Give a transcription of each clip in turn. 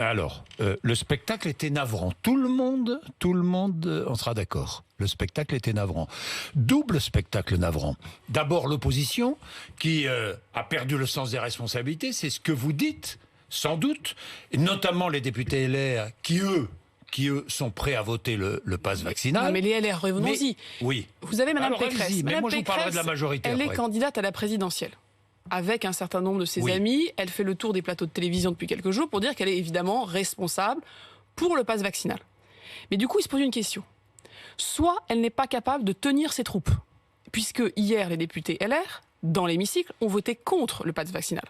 Alors, le spectacle était navrant. Tout le monde en sera d'accord. Le spectacle était navrant. Double spectacle navrant. D'abord l'opposition, qui a perdu le sens des responsabilités, c'est ce que vous dites, sans doute, et notamment les députés LR, qui eux sont prêts à voter le pass vaccinal. Non mais les LR, revenons-y. Oui. Vous avez Mme Alors, Pécresse. mais Mme moi je vous parlerai de la majorité elle après. est candidate à la présidentielle. Avec un certain nombre de ses Oui. amis, elle fait le tour des plateaux de télévision depuis quelques jours pour dire qu'elle est évidemment responsable pour le pass vaccinal. Mais du coup, il se pose une question. Soit elle n'est pas capable de tenir ses troupes, puisque hier, les députés LR, dans l'hémicycle, ont voté contre le pass vaccinal.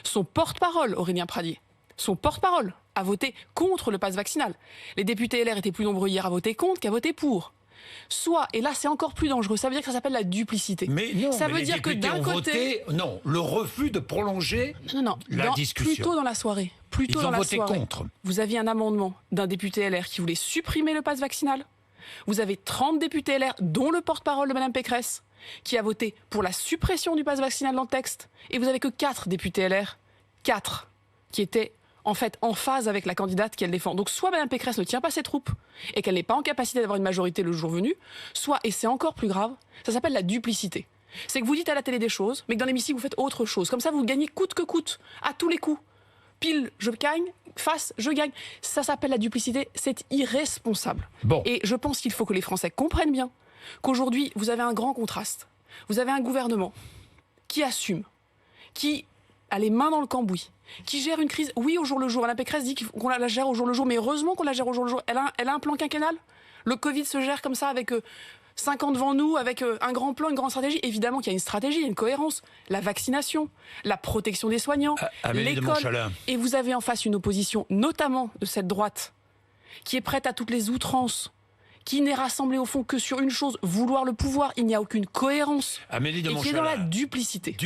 Son porte-parole, Aurélien Pradier, son porte-parole, a voté contre le pass vaccinal. Les députés LR étaient plus nombreux hier à voter contre qu'à voter pour. Soit, et là c'est encore plus dangereux, ça veut dire que ça s'appelle la duplicité. Mais non, ça mais veut les dire que députés d'un ont côté... voté, non, le refus de prolonger la discussion. Plutôt dans la soirée. Ils ont voté contre. Vous aviez un amendement d'un député LR qui voulait supprimer le pass vaccinal. Vous avez 30 députés LR, dont le porte-parole de Mme Pécresse, qui a voté pour la suppression du pass vaccinal dans le texte. Et vous avez que 4 députés LR, 4, qui étaient en fait en phase avec la candidate qu'elle défend. Donc soit Mme Pécresse ne tient pas ses troupes et qu'elle n'est pas en capacité d'avoir une majorité le jour venu, soit, et c'est encore plus grave, ça s'appelle la duplicité. C'est que vous dites à la télé des choses, mais que dans l'hémicycle vous faites autre chose. Comme ça vous gagnez coûte que coûte, à tous les coups. Pile, je gagne, face, je gagne. Ça s'appelle la duplicité, c'est irresponsable. Bon. Et je pense qu'il faut que les Français comprennent bien qu'aujourd'hui, vous avez un grand contraste. Vous avez un gouvernement qui assume, qui a les mains dans le cambouis, qui gère une crise, oui, au jour le jour. Mme Pécresse dit qu'on la gère au jour le jour, mais heureusement qu'on la gère au jour le jour. Elle a un plan quinquennal. Le Covid se gère comme ça, avec 5 ans devant nous, avec un grand plan, une grande stratégie. Évidemment qu'il y a une stratégie, il y a une cohérence. La vaccination, la protection des soignants, l'école. Et vous avez en face une opposition, notamment de cette droite, qui est prête à toutes les outrances, qui n'est rassemblée au fond que sur une chose, vouloir le pouvoir. Il n'y a aucune cohérence. Amélie de et qui est dans la duplicité.